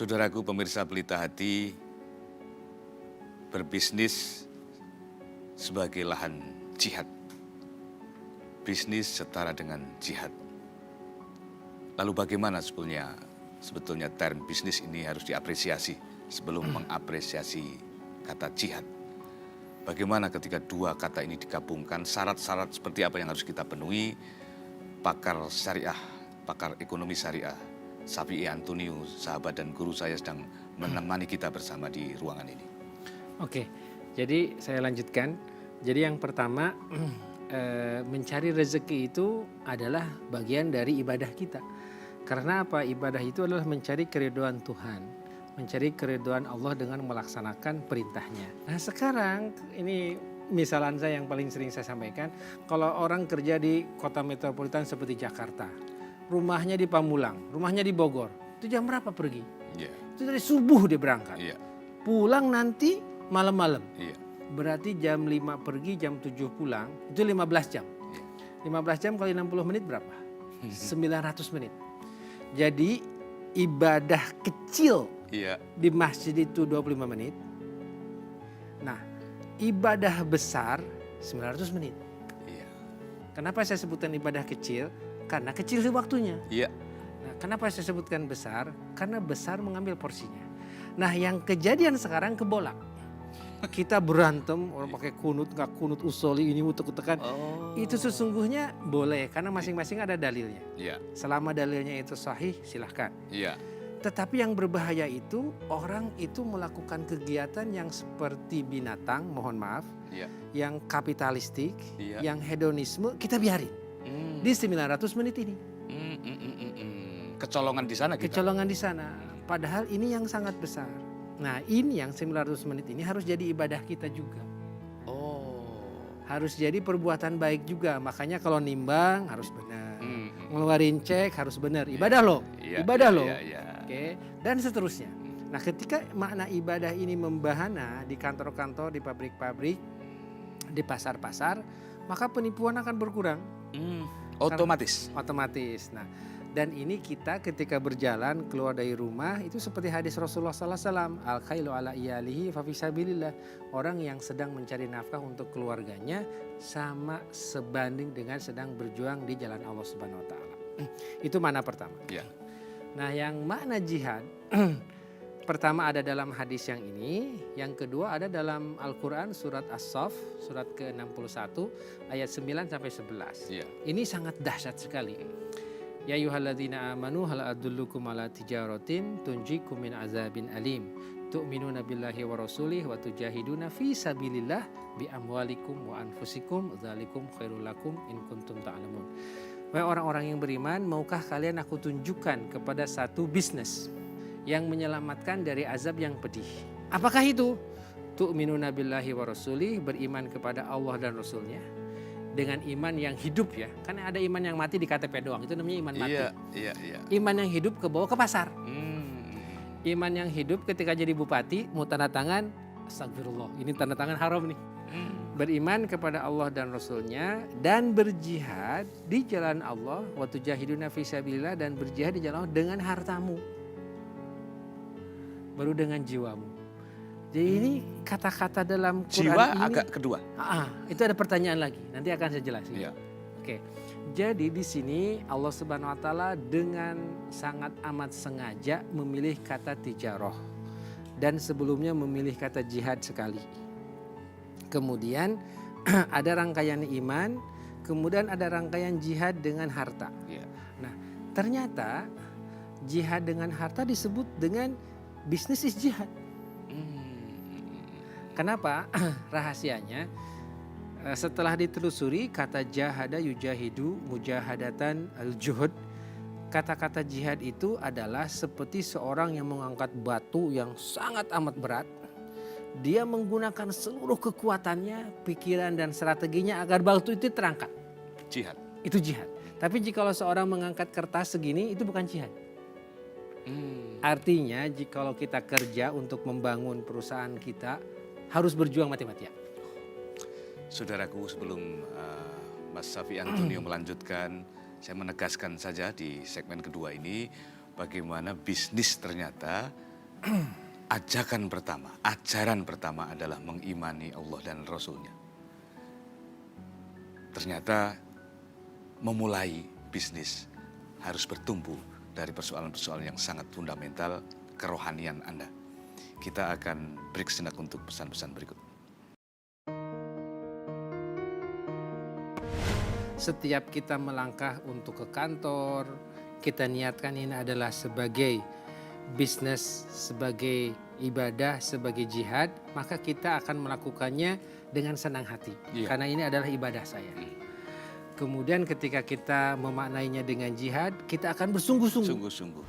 Saudaraku pemirsa Pelita Hati, berbisnis sebagai lahan jihad. Bisnis setara dengan jihad. Lalu bagaimana sebetulnya term bisnis ini harus diapresiasi sebelum mengapresiasi kata jihad? Bagaimana ketika dua kata ini digabungkan, syarat-syarat seperti apa yang harus kita penuhi? Pakar syariah, pakar ekonomi syariah, Syafi'i Antonius, sahabat dan guru saya sedang menemani kita bersama di ruangan ini. Oke, jadi saya lanjutkan. Jadi yang pertama, mencari rezeki itu adalah bagian dari ibadah kita. Karena apa? Ibadah itu adalah mencari keridhaan Tuhan, mencari keridhaan Allah dengan melaksanakan perintahnya. Nah sekarang ini misalan saya yang paling sering saya sampaikan, kalau orang kerja di kota metropolitan seperti Jakarta, rumahnya di Pamulang, rumahnya di Bogor, itu jam berapa pergi? Yeah. Itu dari subuh dia berangkat, pulang nanti malam-malam. Berarti jam 5 pergi, jam 7 pulang, itu 15 jam. 15 jam kali 60 menit berapa? 900 menit. Jadi ibadah kecil di masjid itu 25 menit. Nah, ibadah besar 900 menit. Kenapa saya sebutkan ibadah kecil? Karena kecil sih waktunya. Nah, kenapa saya sebutkan besar? Karena besar mengambil porsinya. Nah, yang kejadian sekarang kebolak. Kita berantem, orang pakai kunut, nggak kunut usoli ini utek-utekan. Itu sesungguhnya boleh, karena masing-masing ada dalilnya. Selama dalilnya itu sahih, silahkan. Tetapi yang berbahaya itu, orang itu melakukan kegiatan yang seperti binatang, mohon maaf, yang kapitalistik, yang hedonisme, kita biarin. Di 900 menit ini. Kecolongan di sana kita. Kecolongan di sana. Padahal ini yang sangat besar. Nah ini yang 900 menit ini harus jadi ibadah kita juga. Harus jadi perbuatan baik juga. Makanya kalau nimbang harus benar. Ngeluarin cek harus benar. Ibadah loh. Ibadah loh. Oke. Dan seterusnya. Nah ketika makna ibadah ini membahana di kantor-kantor, di pabrik-pabrik, di pasar-pasar, maka penipuan akan berkurang. Otomatis. Otomatis. Nah, dan ini kita ketika berjalan keluar dari rumah itu seperti hadis Rasulullah SAW. Al-khailu ala iyalihi fa fisabilillah. Orang yang sedang mencari nafkah untuk keluarganya sama sebanding dengan sedang berjuang di jalan Allah Subhanahu Wa Taala. Itu makna pertama. Nah, yang makna jihad pertama ada dalam hadis yang ini, yang kedua ada dalam Al-Quran surat As-Saff, surat ke-61 ayat 9 sampai 11. Ini sangat dahsyat sekali. Ya ayyuhalladzina amanu hal adullukum ala tijaratin tunjikum min azabin alim tu'minuna billahi wa rasulih wa tujahiduna fi sabilillah bi amwalikum wa anfusikum dzalikum khairul lakum in kuntum ta'lamun. Wahai orang-orang yang beriman, maukah kalian aku tunjukkan kepada satu bisnis yang menyelamatkan dari azab yang pedih? Apakah itu? Tu'minuna billahi wa rasulih, beriman kepada Allah dan Rasulnya dengan iman yang hidup ya. Karena ada iman yang mati di KTP doang, itu namanya iman mati. Iman yang hidup kebawa ke pasar. Iman yang hidup ketika jadi bupati mau tanda tangan, astagfirullah, ini tanda tangan haram nih. Beriman kepada Allah dan Rasulnya dan berjihad di jalan Allah, wa tujahiduna fi sabilillah, dan berjihad di jalan Allah dengan hartamu. Baru dengan jiwamu. Jadi ini kata-kata dalam Quran jiwa ini. Agak kedua. Itu ada pertanyaan lagi. Nanti akan saya jelasin. Oke. Jadi di sini Allah Subhanahu Wa Taala dengan sangat amat sengaja memilih kata tijarah dan sebelumnya memilih kata jihad sekali. Kemudian ada rangkaian iman, kemudian ada rangkaian jihad dengan harta. Nah, ternyata jihad dengan harta disebut dengan bisnis is jihad. Kenapa? Rahasianya setelah ditelusuri kata jahada yujahidu mujahadatan al-juhud, kata-kata jihad itu adalah seperti seorang yang mengangkat batu yang sangat amat berat. Dia menggunakan seluruh kekuatannya, pikiran dan strateginya agar batu itu terangkat. Jihad. Itu jihad. Tapi jika seorang mengangkat kertas segini itu bukan jihad. Artinya jika kita kerja untuk membangun perusahaan kita harus berjuang mati-matian. Saudaraku, sebelum Mas Syafi'i Antonio melanjutkan, saya menegaskan saja di segmen kedua ini bagaimana bisnis ternyata ajaran pertama adalah mengimani Allah dan Rasul-Nya. Ternyata memulai bisnis harus bertumbuh dari persoalan-persoalan yang sangat fundamental kerohanian Anda. Kita akan break sejenak untuk pesan-pesan berikut. Setiap kita melangkah untuk ke kantor, kita niatkan ini adalah sebagai bisnis, sebagai ibadah, sebagai jihad, maka kita akan melakukannya dengan senang hati. Iya. Karena ini adalah ibadah saya. Kemudian ketika kita memaknainya dengan jihad, kita akan bersungguh-sungguh. Sungguh-sungguh.